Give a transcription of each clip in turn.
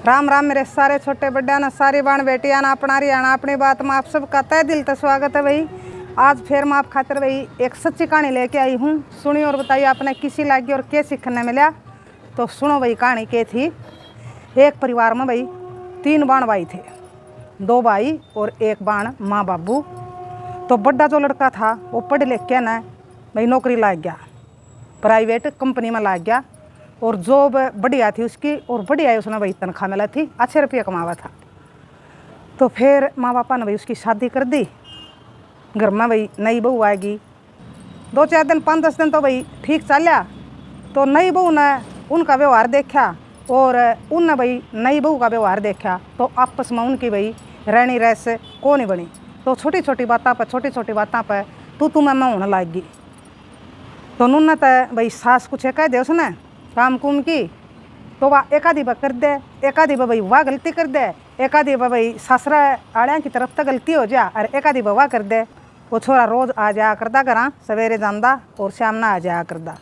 राम राम मेरे सारे छोटे बड्डा ना सारी बाण बेटिया ना अपना हरियाणा अपनी बात में आप सबका तय दिल से स्वागत है भाई। आज फिर मैं आप खातिर भाई एक सच्ची कहानी लेके आई हूँ। सुनिए और बताइए आपने किसी लगी और क्या सीखने मिला। तो सुनो भाई कहानी क्या थी। एक परिवार में भाई 3 बाण भाई थे, 2 भाई और 1 बाण माँ बाबू। तो बड़ा जो लड़का था वो पढ़ लिख के ना भाई नौकरी लग गया, प्राइवेट कंपनी में लग गया और जॉब बढ़िया थी उसकी और बढ़िया उसने भाई तनख्वाह मिला थी, अच्छे रुपये कमावा था। तो फिर माँ बापा ने भाई उसकी शादी कर दी। घर में भाई नई बहू आएगी, 2-4 दिन 5-10 दिन तो भाई ठीक चलिया। तो नई बहू ने उनका व्यवहार देखा और उनने भाई नई बहू का व्यवहार देखा। तो आपस में उनकी भाई रहनी रहस को नहीं बनी। तो छोटी छोटी बातों पर तू मैं होने लग गई। तो उन्होंने तो भाई सास कुछ कह दे उसने काम कुम की तो वह एक आधी कर दे, एक आधी भाई वाह गलती कर दे, एक आधी भाई ससुरा आड़िया की तरफ तो गलती हो जा और एक आधी वाह कर दे। वो छोरा रोज़ आ जाया करदा घर, सवेरे जाता और शाम ना आ जाया करदा।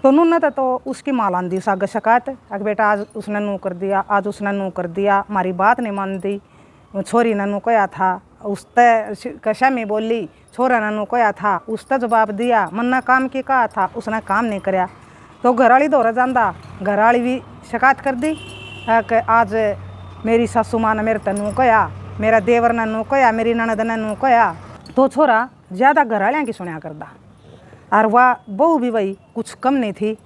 तो उन्होंने तो उसकी माँ लांदी उस आगे शिकायत, अगर बेटा आज उसने नू कर दिया, आज उसने नू कर दिया, हमारी बात नहीं मानती। छोरी ने नू कहा था उसते कशामी बोली, छोरा ने नू कहा था उसते जवाब दिया, मन्ना काम की कहा था उसने काम नहीं कराया। तो घरवाली दौरा जाता, घरवाली भी शिकायत कर दी कि आज मेरी सासू माँ ने मेरे तनू कहा, मेरा देवर ने नू कहा, मेरी ननद ने नू कहा। तो छोरा ज़्यादा घरवालियाँ की सुनया करदा। और वह बहू भी भाई कुछ कम नहीं थी,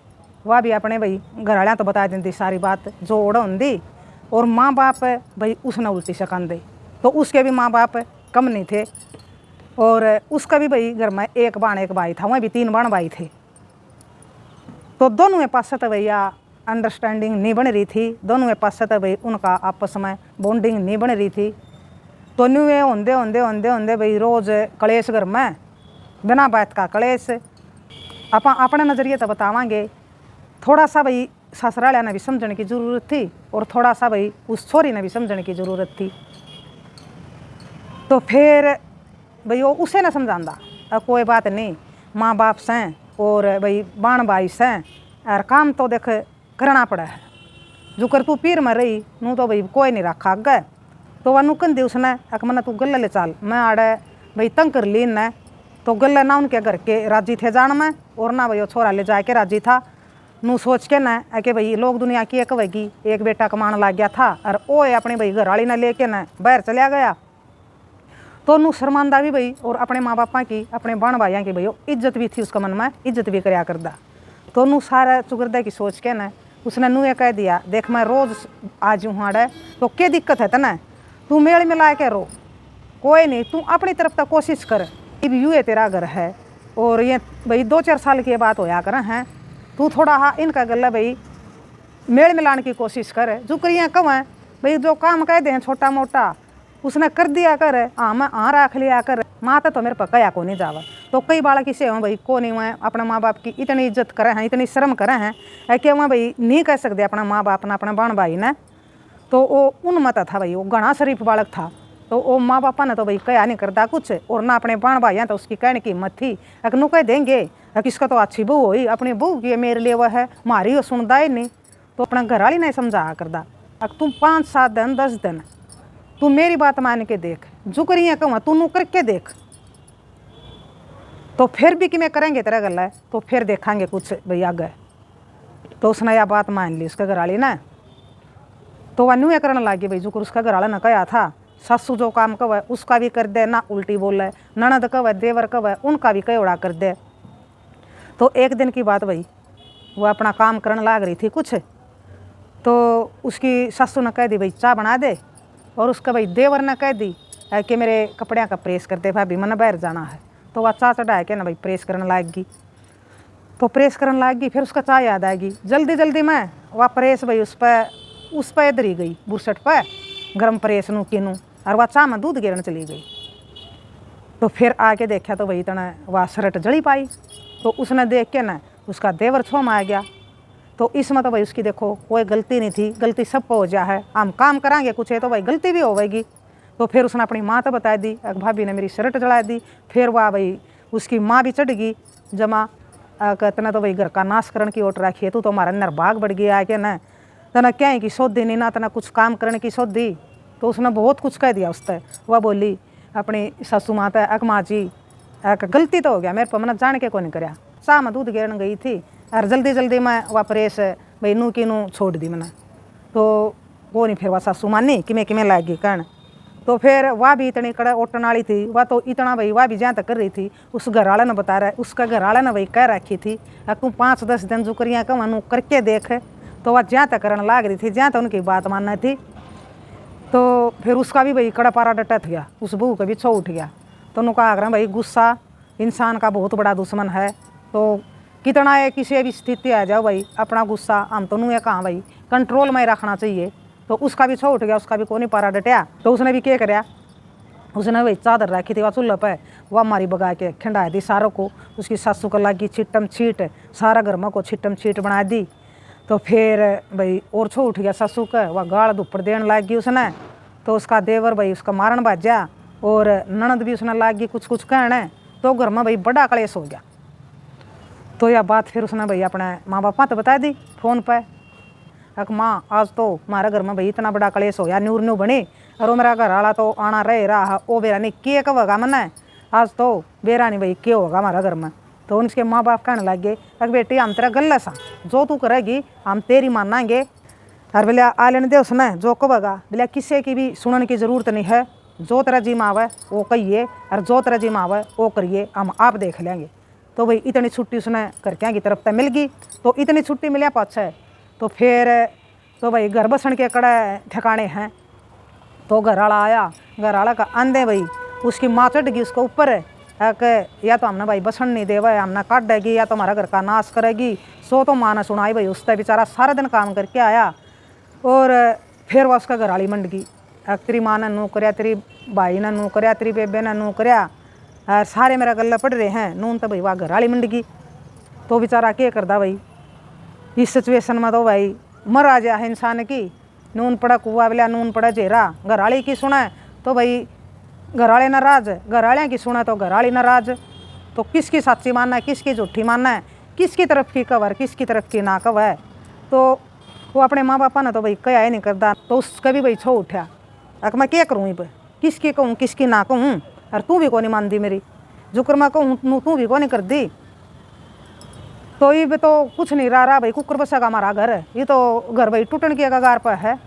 वह भी अपने भाई घरवालियाँ तो बता देती सारी बात जो ओढ़ होंदी। और माँ बाप भाई उसने उल्टी शकान दी। तो उसके भी माँ बाप कम नहीं थे और उसका भी भाई घर में 1 बाण 1 भाई था, वहीं भी 3 बाण भाई थे। तो दोनों में पास तो भैया अंडरस्टैंडिंग नहीं बन रही थी, दोनों में पास तो भाई उनका आपस में बॉन्डिंग नहीं बन रही थी। तो न्यू ये होंदे भाई रोज़ कलेश घर में, बिना बात का कलेश। अपने नज़रिए तो बतावांगे, थोड़ा सा भाई ससुरालिया ने भी समझने की ज़रूरत थी और थोड़ा सा भाई उस छोरी ने भी समझने की ज़रूरत थी। तो फिर भाई वो उसे ना समझाता, अब कोई बात नहीं, माँ बाप से और भाई बाण भाई से और काम तो देख करना पड़ा है, जो कर तू पीर में रही नू तो भाई कोई नहीं रखा अगे। तो वह नुकन दी उसने अक मना तू गले ले चाल, मैं आड़े भाई तंग कर ली न। तो गले ना उनके घर के राजी थे जान में और ना भाई वो छोरा ले जाके राजी था। नू सोच के न कि भाई लोग दुनिया की एक वही एक बेटा कमाने लग गया था और वो अपनी भाई घरवाली ने लेके न बाहर चलिया गया। तो नू शर्मांदा भी भाई और अपने माँ बापा की अपने बाण भाइयों की भाई इज्जत भी थी उसका मन में, इज्जत भी कराया करदा। तो नू सारा चुगरदे की सोच के न उसने नू ये कह दिया, देख मैं रोज़ आ जाऊँ हाड़े तो क्या दिक्कत है तना, तू मेल मिला के रो, कोई नहीं तू अपनी तरफ तक कोशिश कर, अब यूँ है तेरा घर है और ये भाई 2-4 साल की बात होया कर हैं, तू थोड़ा हाँ इनका गला भाई मेल मिलाने की कोशिश कर। जो करिए कब है भाई जो काम कह दे छोटा मोटा उसने कर दिया कर, हाँ मैं हाँ रख लिया कर, माता तो मेरे पर कया को नहीं जावा। तो कई बालक किसे हुए भाई को नहीं हुए अपने माँ बाप की इतनी इज्जत करे हैं, इतनी शर्म करे हैं कि वह भाई नहीं कह सकते अपना माँ बाप ने अपने बाण भाई ने। तो वो उनमत था भाई, वो घना शरीफ बालक था। तो वो माँ बापा ने तो भाई कया नहीं करता कुछ और ना अपने बाण भाइयाँ तो उसकी कहने की हिम्मत थी। अकनू कह देंगे किसका तो अच्छी बहू हुई, अपनी बहू की मेरे लिए वह है, मारी वो सुनता ही नहीं। तो अपना घर वाली नहीं समझाया करता, अब तुम 5-7 दिन 10 दिन तू मेरी बात मान के देख, जो करिए कहूँ तू नू करके देख, तो फिर भी कि मैं करेंगे तेरा गला है तो फिर देखेंगे कुछ भाई आगे। तो उसने यह बात मान ली उसके घर वाली ने। तो वह न्यू करने लगी भाई जो उसका घर वाला ने कहा था, सासू जो काम कवे उसका भी कर दे, ना उल्टी बोले, ननद कवे देवर कवे उनका भी कई उड़ा कर दे। तो एक दिन की बात भाई वह अपना काम करने लग रही थी कुछ, तो उसकी सासू ने कह दी भाई चाय बना दे, और उसका भाई देवर ने कह दी कि मेरे कपड़े का प्रेस कर दे भाभी मैंने बाहर जाना है। तो वह चाय चढ़ा के ना भाई प्रेस करने लगी। तो प्रेस करने लगी, फिर उसका चाय याद आएगी, जल्दी जल्दी में वह प्रेस भाई उस पर इधर ही गई बुरसट पर गर्म प्रेस नू की नू, और वह चाय में दूध गिरने चली गई। तो फिर आके देखा तो भाई तना वह शर्ट जड़ी पाई। तो उसने देख के ना उसका देवर छो में आ गया। तो इसमें तो भाई उसकी देखो कोई गलती नहीं थी, गलती सबको हो जा है, हम काम कराएंगे कुछ है तो भाई गलती भी होगी। तो फिर उसने अपनी माँ तो बता दी, भाभी ने मेरी शर्ट जला दी। फिर वह भाई उसकी माँ भी चढ़ गई जमा, कहतना तो भाई घर का नाश करने की ओट रखी है, तू तो हमारा अंदर भाग बढ़ गया है कि न तना क्या है कि सोधी नहीं ना तना कुछ काम करने की सोधी। तो उसने बहुत कुछ कह दिया उससे। वह बोली अपनी सासू माता अक माँ जी एक गलती तो हो गया मेरे पर, मैंने जान के को नहीं कराया। चाह मैं दूध गिरन गई थी और जल्दी जल्दी मैं वह प्रेस भाई नू की नू छोड़ दी मैंने। तो वो नहीं फिर वह सासू मानी कि मैं किमें लागी कहन। तो फिर वह भी इतनी कड़ा ओटन वाली थी, वह तो इतना भाई वह भी जहाँ तक कर रही थी उस घर वाले ने बता रहा है, उसका घर वाले ने भाई कह रखी थी तू 5-10 दिन जुकरियाँ कमानू करके देख। तो वह जहाँ तक करने लाग रही थी, जहाँ तक उनकी बात मानना थी। तो फिर उसका भी भाई कड़ा पारा डटत गया, उस बहू का भी छो उठ गया। तो उन्होंने कहा अगर भाई गुस्सा इंसान का बहुत बड़ा दुश्मन है, तो कितना है किसी भी स्थिति आ जाओ भाई अपना गुस्सा हम तो नू कहाँ भाई कंट्रोल में रखना चाहिए। तो उसका भी छो उठ गया, उसका भी कोई नहीं पारा डटया। तो उसने भी क्या कराया, उसने भाई चादर रखी थी वह चूल्हे पर, वह मारी बगा के खिंडा दी सारों को। उसकी सासू को लगी छिटम छीट, सारा घर में को छिटम छीट बना दी। तो फिर भाई और छो उठ गया सासू का, वह गाल दुपड़ देने लग गई उसने। तो उसका देवर भाई उसका मारन बाजा और ननद भी उसने लाग गई कुछ कुछ कहने। तो घर में भाई बड़ा कलेश हो गया। तो यह बात फिर उसने भाई अपने माँ बाप तो बता दी फ़ोन पर, अक माँ आज तो हमारे घर में भाई इतना बड़ा कलेश हो गया, न्यूर न्यू बनी और वो मेरा घर वाला तो आना रहा ओ बेरा नहीं के कब होगा मैंने आज तो बेरा नहीं भाई के होगा हमारा घर में। तो उनके माँ बाप कहने लग गए अक बेटी हम तेरा गल्ला सा जो तू करेगी हम तेरी मानेंगे। और बोले आ लेने दे उसने जो कबेगा, बोले किसी की भी सुनने की ज़रूरत नहीं है, जो तेरा जी मावे वो कहिए और जो तेरा जी मावे वो करिए, हम आप देख लेंगे। तो भाई इतनी छुट्टी उसने करके की तरफ तक मिल गई। तो इतनी छुट्टी मिले पाछे तो फिर तो भाई घर बसन के कड़े ठिकाने हैं। तो घर वाला आया, घर वाला का आंधे भाई उसकी माँ चढ़ गई उसके ऊपर या तो हमने भाई बसन नहीं देवा हमने काट देगी या तो हमारा घर का नाश करेगी। सो तो माँ ने सुनाई भाई उससे बेचारा सारा दिन काम करके आया। और फिर वह उसका घर वाली मंड गई, तेरी माँ ने नू करया, तेरी भाई ने नू करया, तेरी बेबे ने नू करया और सारे मेरा गले पड़ रहे हैं नून। तो भाई वह घर वाली मंड गई। तो बेचारा क्या करदा भाई इस सिचुएशन में तो भाई मर आ जा है इंसान की। नून पड़ा कुआ बोलिया नून पड़ा जेरा, घर वाली की सुना तो भाई घर वाले नाराज, घर वाले की सुना तो घर वाली नाराज। तो किसकी सच्ची मानना है किसकी झूठी मानना है, किसकी तरफ की कवर किसकी तरफ की ना कव है। तो वो अपने माँ बापा ने तो भाई कया ही नहीं करता। तो उसका भी भाई छो उठा अक मैं क्या करूँ इब किसकी कहूँ किसकी ना कहूँ, और तू भी को नहीं मानती मेरी जुक्र मैं कहूँ तू भी को नहीं कर दी। तो ये भी तो कुछ नहीं रहा भाई कुकर बसेगा हमारा घर, ये तो घर भाई टूटन की कगार पर है।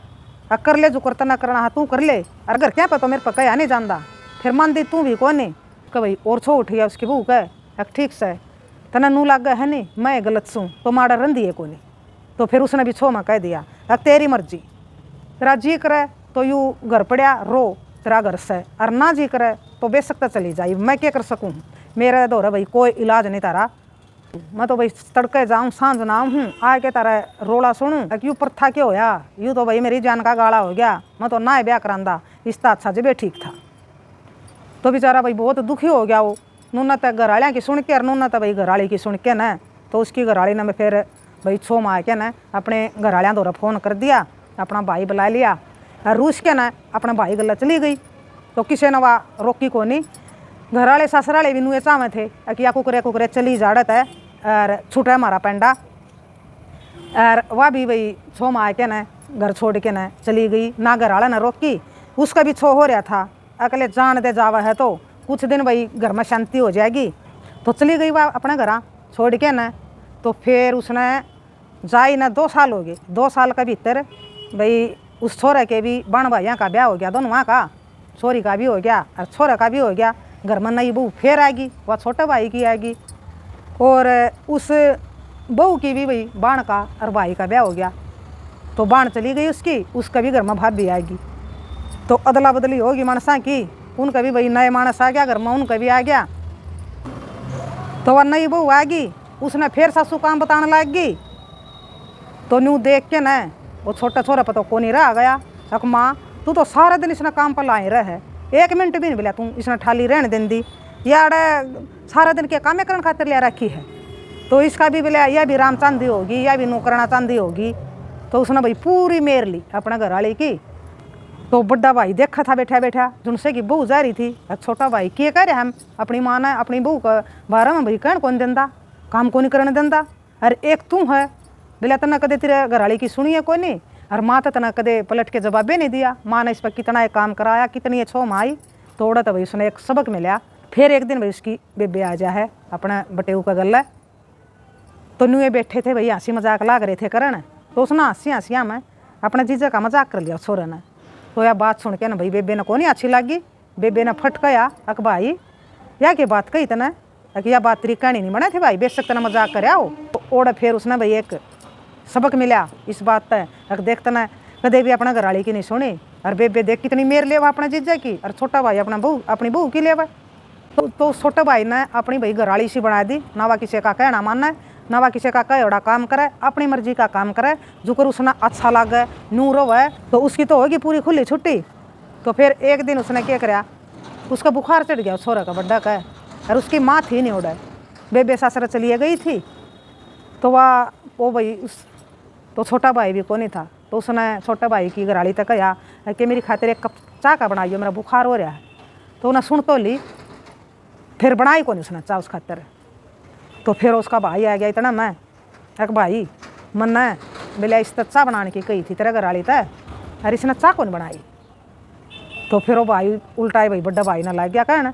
कर ले जो करता ना करना है तू कर ले, और घर क्या पता मेरे पर कया नहीं जानता। फिर मान दी तू भी कौन नहीं कि भाई और छो उठी है उसकी बहू कह ठीक से तना नू लाग है नहीं मैं गलत सूँ तो माड़ा रंधी है कोनी। तो फिर उसने भी छो में कह दिया तेरी मर्जी, तेरा जी करे तो यू घर पड़ा रो तेरा घर से, और ना जी करे तो बेशक चली जाए, मैं क्या कर सकूँ, मेरा दौरा भाई कोई इलाज नहीं तारा। मैं तो भाई तड़के जाऊँ सांझ ना हूँ आके तारा रोला सुनूँ यू प्रथा क्या होया, यूँ तो भाई मेरी जान का गाला हो गया, मैं तो ना ब्याह करांदा रिश्ता अच्छा जब ठीक था। तो बेचारा भाई बहुत दुखी हो गया वो, नूना तक घर वाले की सुन के और नूना तक भाई घर वाले की सुन के न। तो उसकी घर वाली ने मैं फिर भाई छो मार के न अपने घर वाले द्वारा फ़ोन कर दिया, अपना भाई बुला लिया और रूस के न अपना भाई गला चली गई। तो किसी ने वह रोकी को नहीं, घर वाले ससुराले भी नुए चावे थे कि या कुकरे चली जाड़त है और छूटा हमारा पेंडा। और वह भी भाई छो मार के न घर छोड़ के न चली गई, ना घर वाला न रोकी। उसका भी छो हो रहा था अकले जान दे जावा है तो कुछ दिन भाई घर में शांति हो जाएगी। तो चली गई वह अपने घर छोड़ के न। तो फिर उसने जाई न 2 साल हो गए, 2 साल के भीतर भाई उस छोरे के भी बण भाइयों का ब्याह हो गया, दोनों वहाँ का छोरी का भी हो गया और छोरे का भी हो गया। घर में नई बहू फिर आएगी, वह छोटे भाई की आएगी और उस बहू की भी भाई बाण का और भाई का ब्याह हो गया। तो बाण चली गई उसकी, उसका भी घर में भाभी आएगी। तो अदला बदली होगी मानसा की, उनका भी भाई नए मानस आ गया घर में, उनका भी आ गया। तो वह नई बहू आ गई, उसने फिर सासू काम बताने लग गई। तो न्यू देख के न वो छोटा छोरा पता को नहीं रह गया, अक माँ तू तो सारा दिन इसने काम पर लाए रहे, 1 मिनट भी नहीं मिला तू इसने ठाली रहने दिन दी, यार सारा दिन के कामें करने खातिर ले रखी है। तो इसका भी बोला यह भी राम चांदी होगी या भी नौकराना चांदी होगी। तो उसने भाई पूरी मेर ली अपने घर वाली की। तो बड़ा भाई देखा था बैठा बैठा जिनसे की बहू जा रही थी, छोटा भाई क्या करे हम अपनी माँ ने अपनी बहू का बारे में भाई कहन कौन देंदा, काम को नहीं करने देंदा। अरे एक तू है बोला तना कदे तेरे घर वाली की सुनी है कोई नहीं, और माँ तो तना कदे पलट के जवाबे नहीं दिया। माँ ने इस पर कितना एक काम कराया, कितनी छो माई तोड़ा, तो भाई उसने एक सबक मिला। फिर एक दिन भाई उसकी बेबे आ जा है अपना बटेऊ का गला, तो नुए बैठे थे भाई हंसी मजाक लाग रहे थे करन, तो उसने हंसिया में अपने जीजा का मजाक कर लिया छोरे ने। तो यह बात सुन के ना भाई बेबे ने को नहीं अच्छी लगी। बेबे ने फटकाया, अक भाई या के बात कही तना, यह बात तेरी कहनी नहीं बना थी भाई, बेशक तना मजाक कर आओ। तो ओढ़ फिर उसने भाई एक सबक मिला इस बात पर, अक देख तना कदे भी अपना घरवाली की नहीं सुनी। और बेबे देख कितनी मेर लेवा अपने जीजा की, और छोटा भाई अपनी बहू की लेवा। तो छोटे भाई ने अपनी भाई घरवाली सी बना दी, ना वा किसी का कहना मानना है, ना वा किसी का कहोड़ा काम करे, अपनी मर्जी का काम करे, जो कर उसने अच्छा लगे नूर है तो उसकी तो होगी पूरी खुली छुट्टी। तो फिर एक दिन उसने क्या कराया, उसका बुखार चढ़ गया छोरा का बड्डा का, और उसकी माँ थी नहीं उड़ा, बेबे सासरा चलिए गई थी। तो वह वो भाई तो छोटा भाई भी कौन था, तो उसने छोटा भाई की घरवाली तक कहा कि मेरी खातिर एक कप चाय का बनाइए, मेरा बुखार हो रहा है। तो उन्हें सुन तो ली, फिर बनाई कौन उसने चाय उस खातर। तो फिर उसका भाई आ गया, इतना मैं एक भाई मन बोले इस चाय बनाने की कही थी तेरे घरवाली तय, अरे इसने चाय कौन बनाई। तो फिर वो भाई उल्टा भाई बड्डा भाई ना लग गया कहना,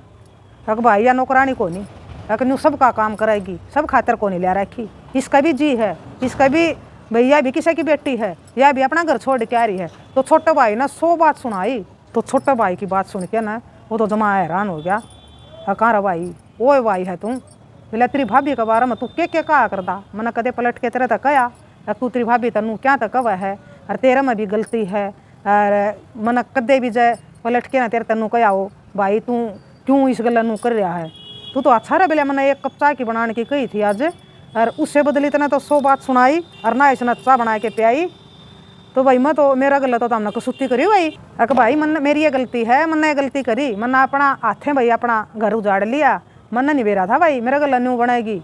एक भाई या नौकरानी को नहीं, एक न्यू सब का काम करेगी, सब खातर को नहीं ले रखी, इसका भी जी है, इसका भी भैया भी किसी की बेटी है, यह भी अपना घर छोड़ के आ रही है। तो छोटे भाई ना 100 बात सुनाई। तो छोटे भाई की बात सुन के ना वो तो जमा हैरान हो गया, कहाँ रहा भाई, वो भाई है तू, बोले तेरी भाभी के बारे में तू के कहा करदा, मैंने कदे पलट के तेरे तक कया, तू तेरी भाभी तनू क्या तक कवा है, और तेरे में भी गलती है, और मैंने कदे भी जाए पलट के ना तेरे तनू कया हो भाई, तू क्यों इस गल नू कर रहा है, तू तो अच्छा रहा। बोले मैंने एक कप चाय की बनाने की कही थी आज, और उससे बदली इतना तो 100 बात सुनाई, और ना इसने चाय बना के पियाई। तो भाई मैं तो मेरा गलत तो हमने कसुत्ती करी भाई, अक भाई मन मेरी ये गलती है, मैंने ये गलती करी, मैंने अपना हाथे भाई अपना घर उजाड़ लिया, मैंने नहीं बेरा था भाई, मेरा गला न्यू बनाएगी।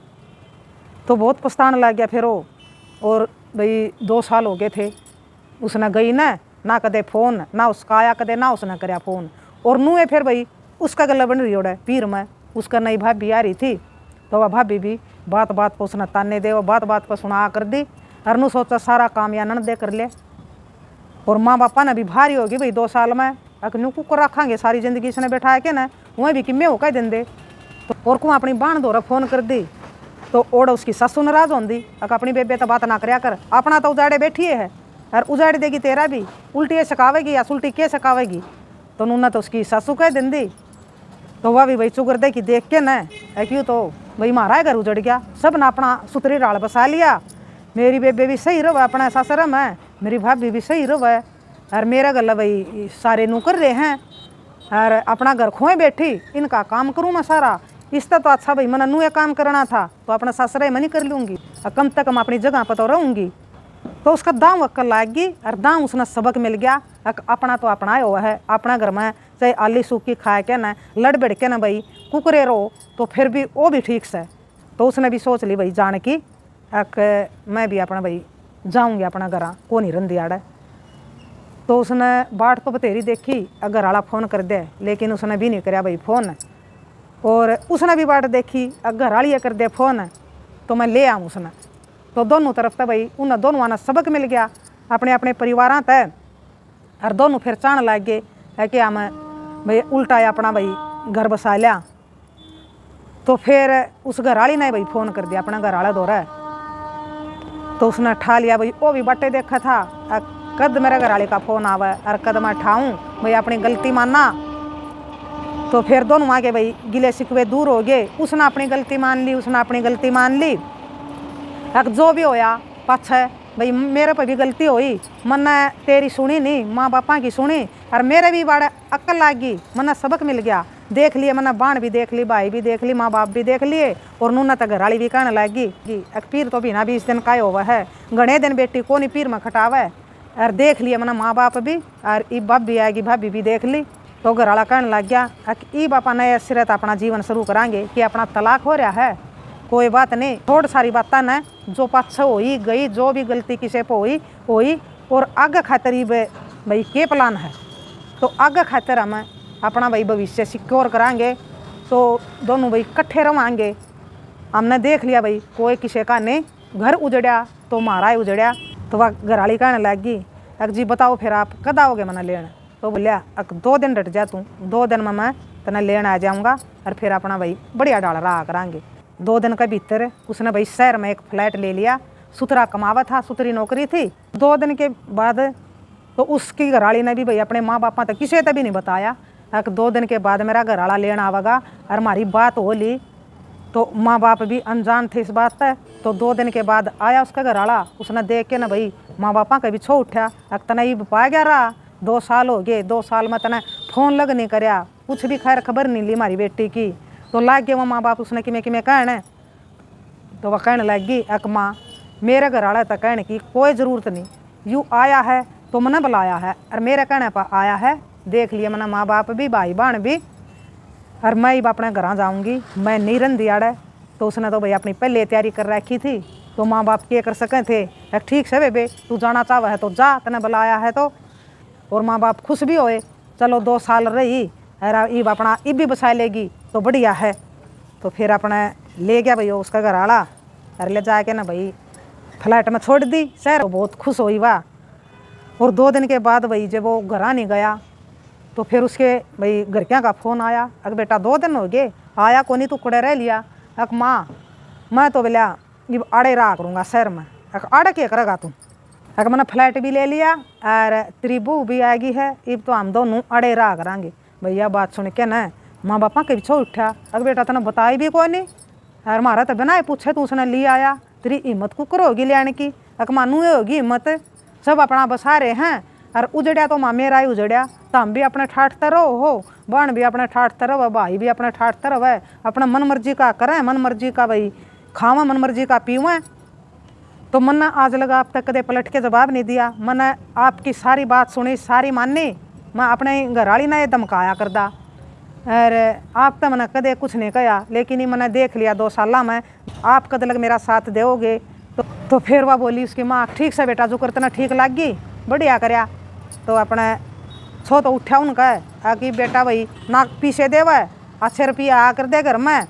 तो बहुत पछताने लग गया फिर वो। और भाई 2 साल हो गए थे उसने गई ना कदे फ़ोन ना उसका आया कदे, ना उसने कराया फ़ोन। और नूए फिर भाई उसका गला बन रही ओड़ा पीर में, उसका नई भाभी आ रही थी, तो वह भाभी भी बात बात पर उसने ताने दे, वो बात बात पर सुना कर दी, और नू सोचा सारा काम या नन दे कर ले। और माँ बापा ने भी भारी होगी भाई 2 साल में, अकनू को रखांगे सारी जिंदगी इसने बैठा के ना, वह भी कि मैं हो कह देंदे। तो और को अपनी बाण दौरा फ़ोन कर दी, तो ओड़ उसकी ससु नाराज होंगी, अक अपनी बेबे तो बात ना करया कर, अपना तो उजाड़े बैठी है, और उजाड़ देगी तेरा भी, उल्टी सकावेगी या सुल्टी के सकावेगी। तो नूना तो उसकी ससु कह देंदी। तो वह भी भाई चुगर दे कि देख के न क्यों तो भाई मारा घर उजड़ गया, सब ना अपना सुतरी डाल बसा लिया, मेरी बेबे भी सही रहो अपना ससुर में, मेरी भाभी भी सही रहो, और मेरा गला भाई सारे नू कर रहे हैं, और अपना घर खोए बैठी इनका काम करूँ मैं सारा, इसका तो अच्छा भाई मैंने नू ये काम करना था तो अपना ससुर में नहीं कर लूँगी, और कम तक हम अपनी जगह पर तो रहूँगी। तो उसका दाम अक्ल लाग गई, और दाम उसने सबक मिल गया, अपना तो अपना हुआ है, अपना घर में चाहे आली सूखी खा के ना लड़ बढ़ के ना भाई कुकरे रहो, तो फिर भी वो भी ठीक से। तो उसने भी सोच ली भाई जान की मैं भी अपना भाई जाऊँगी अपना घर को नहीं रंदी आड़े। तो उसने बाट तो बतेरी देखी, घर वाला फ़ोन कर दे, लेकिन उसने भी नहीं कराया भाई फ़ोन। और उसने भी बाट देखी, घर वाली कर दे फ़ोन, तो मैं ले आऊँ उसने। तो दोनों तरफ तक भाई उन दोनों ने सबक मिल गया अपने अपने परिवार तय, और दोनों फिर चाहने लग गए है कि हम भाई उल्टा अपना भाई घर बसा लिया। तो फिर उस घर वाली ने भाई फ़ोन कर दिया अपना घर वाला दौरा, तो उसने ठा लिया भाई, वो भी बटे देखा था कद मेरे घर वाले का फ़ोन आवे और कद मैं ठाऊँ भाई अपनी गलती मानना। तो फिर दोनों आगे भाई गिले शिकवे दूर हो गए, उसने अपनी गलती मान ली, उसने अपनी गलती मान ली। जो भी होया पाछे भाई मेरे पर भी गलती हुई, मैंने तेरी सुनी नहीं माँ बापा की सुनी, और मेरे भी बड़े अक्ल लाग गई, मैंने सबक मिल गया, देख लिए मैंने बाण भी देख ली, भाई भी देख ली, माँ बाप भी देख लिए, और नूना तक घराली भी कहने लगी कि एक पीर तो बिना 20 दिन का हुआ है, घने दिन बेटी को नहीं पीर में खटावे, और देख लिए मैंने माँ बाप भी, और ई बाप भी आएगी भाभी भी देख ली। तो घर वाला कहने लग गया ई बापा नए सिरे अपना जीवन शुरू कराएंगे कि अपना तलाक हो रहा है, कोई बात नहीं, थोड़ी सारी बातें न जो पाछे हुई गई, जो भी गलती किसी पे हुई, और आगे खातर भाई के प्लान है, तो आगे खातर हम अपना भाई भविष्य सिक्योर कराएंगे, तो दोनों भाई इकट्ठे रवाएंगे। हमने देख लिया भाई कोई किसी का नहीं घर उजड़िया तो मारा ही उजड़िया। तो वह घरवाली कहने लगी अक जी बताओ फिर आप कद आओगे मना लेना। तो बोलिया अक 2 दिन डट जा तू, 2 दिन में मैं तना लेने आ जाऊँगा और फिर अपना भाई बढ़िया डाल रहा करांगे। 2 दिन के भीतर उसने भाई शहर में एक फ्लैट ले लिया, सुथरा कमावा था, सुथरी नौकरी थी। 2 दिन के बाद तो उसकी घरवाली ने भी भाई अपने माँ बापा तक किसी तक भी नहीं बताया। 2 दिन के बाद मेरा घरवाला लेना आवेगा और हमारी बात हो ली। तो माँ बाप भी अनजान थे इस बात पर। तो 2 दिन के बाद आया उसका घरवाला, उसने देख के ना भाई माँ बापा का भी छो उठा। तना ये पा गया रहा 2 साल हो गए, 2 साल में तना फोन लग नहीं करया, कुछ भी खैर खबर नहीं ली हमारी बेटी की। तो लाग गए वो माँ बाप उसने कि मैं कहने। तो वह कहने लगी अक माँ मेरे घरवाला तक कहने की कोई ज़रूरत नहीं, यूँ आया है तो मैंने बुलाया है और मेरे कहने पर आया है। देख लिया मैंने माँ बाप भी, भाई बहन भी, और मैं ही अपने घर जाऊँगी, मैं नहीं रन दियाड़े। तो उसने तो भाई अपनी पहले तैयारी कर रखी थी। तो माँ बाप क्या कर सके थे, ठीक से बेबे तू जाना चाहे है तो जा, तने बुलाया है तो। और माँ बाप खुश भी होए, चलो 2 साल रही और ईब अपना ईब भी बसा लेगी तो बढ़िया है। तो फिर अपने ले गया भाई उसका घरवाला और ले जाके ना भाई फ्लैट में छोड़ दी शहर। तो बहुत खुश हुई वाह। और 2 दिन के बाद भाई जब वो घर नहीं गया तो फिर उसके भाई घर क्या का फ़ोन आया, अगर बेटा 2 दिन हो गए आया को नहीं, तू कुड़े रह लिया। अक माँ मैं तो बोलिया ये आड़े रहा करूँगा शहर में। अक आड़े क्या करेगा तू, अगर मैंने फ्लैट भी ले लिया और तेरी बहू भी आएगी है, अब तो हम दोनों अड़े रहा करांगे। भैया बात सुन के न माँ बापा के पीछे उठा, अगर बेटा तने बताई भी कोई नहीं और हमारा तो बिना पूछे तू उसने ले आया, तेरी हिम्मत कुकर होगी लेने की। अक मानू ये होगी हिम्मत, सब अपना बसा रहे हैं और उजड़िया तो माँ मेरा ही उजड़िया। तो हम भी अपने ठाठ तरह हो, बहन भी अपने ठाठ तरह, भाई भी अपने ठाठ तरह है, अपना मन मर्जी का करें, मन मर्जी का भाई खावा, मन मर्जी का पीवें। तो मैंने आज लगा आप तक कदे पलट के जवाब नहीं दिया, मैंने आपकी सारी बात सुनी, सारी मानी। मैं अपने घरवाली ने धमकाया करदा और आप तो मैंने कदे कुछ नहीं कहा, लेकिन ही मैंने देख लिया 2 साल में आप कद लग मेरा साथ दोगे। तो फिर वह बोली उसकी माँ ठीक से बेटा जो करतना ठीक लग गई, बढ़िया करया। तो अपने छो तो उठा उनका है कि बेटा भाई ना पीछे देवा अच्छे रुपया आकर दे घर में,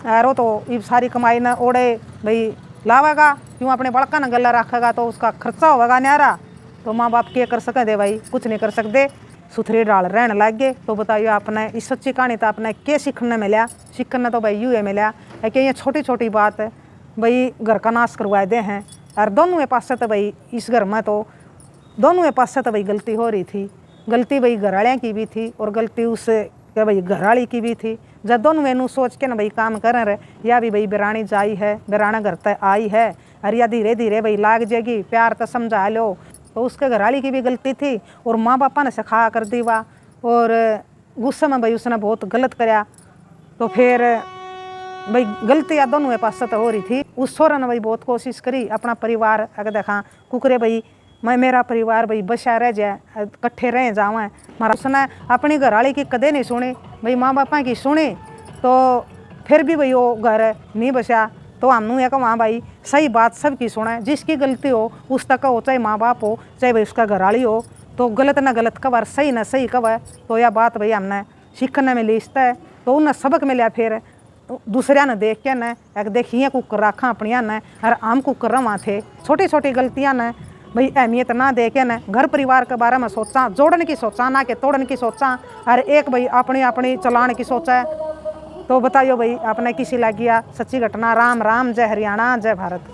और वो तो ये सारी कमाई न ओढ़े भाई लावेगा, क्यों अपने बड़का न गला रखेगा तो उसका खर्चा होगा न्यारा। तो माँ बाप क्या कर सके दे भाई, कुछ नहीं कर सकते, सुथरे डाल रहने लग गए। तो बताइए आपने इस सच्ची कहानी तो आपने क्या सीखने मिला? सीखने तो भाई यूँ है मिला है कि ये छोटी छोटी बात है भाई घर का नाश करवाए दे हैं। और दोनों के पास से तो भाई इस घर में तो दोनों के पास से तो भाई गलती हो रही थी, गलती भाई घरवालियाँ की भी थी और गलती उस क्या भाई घरवाली की भी थी। जब दोनों मैनू सोच के ना भाई काम कर रहे, या भी भाई बिरानी जाई है, बिराना घर तक आई है और या धीरे धीरे भाई लाग जाएगी, प्यार तो समझा लो। तो उसके घरवाली की भी गलती थी और माँ बापा ने सिखा कर दी वाह, और गुस्से में भाई उसने बहुत गलत कराया। तो फिर भाई गलती या दोनों के पास से तो हो रही थी। उस छोरा ने भाई बहुत कोशिश करी अपना परिवार अगर देखा कुकरे भाई मैं मेरा परिवार भाई बसा रह जाए, इकट्ठे रह जावे। मारा उसने अपनी घरवाली की कदे नहीं सुनी, भाई माँ बापा की सुनी, तो फिर भी भाई वो घर नहीं बसा। तो हमनू ये कहा भाई सही बात सबकी सुने, जिसकी गलती हो उस तक हो, चाहे माँ बाप हो चाहे भाई उसका घरवाली हो, तो गलत ना गलत कबर, सही ना सही कब है। तो यह बात भाई हमने सीखने में लिखता है। तो उन्हें सबक मिला फिर दूसरिया ने देख के न एक देखिए कुकर रखा अपनिया ने और आम कुकर रवा थे। छोटी छोटी गलतियाँ ने भाई अहमियत ना दे के न घर परिवार के बारे में सोचा, जोड़ने की सोचा ना कि तोड़ने की सोचा, और एक भाई अपनी अपनी चलाने की सोचा है। तो बताइयो भाई आपने किसी लग गया सच्ची घटना। राम राम, जय हरियाणा, जय भारत।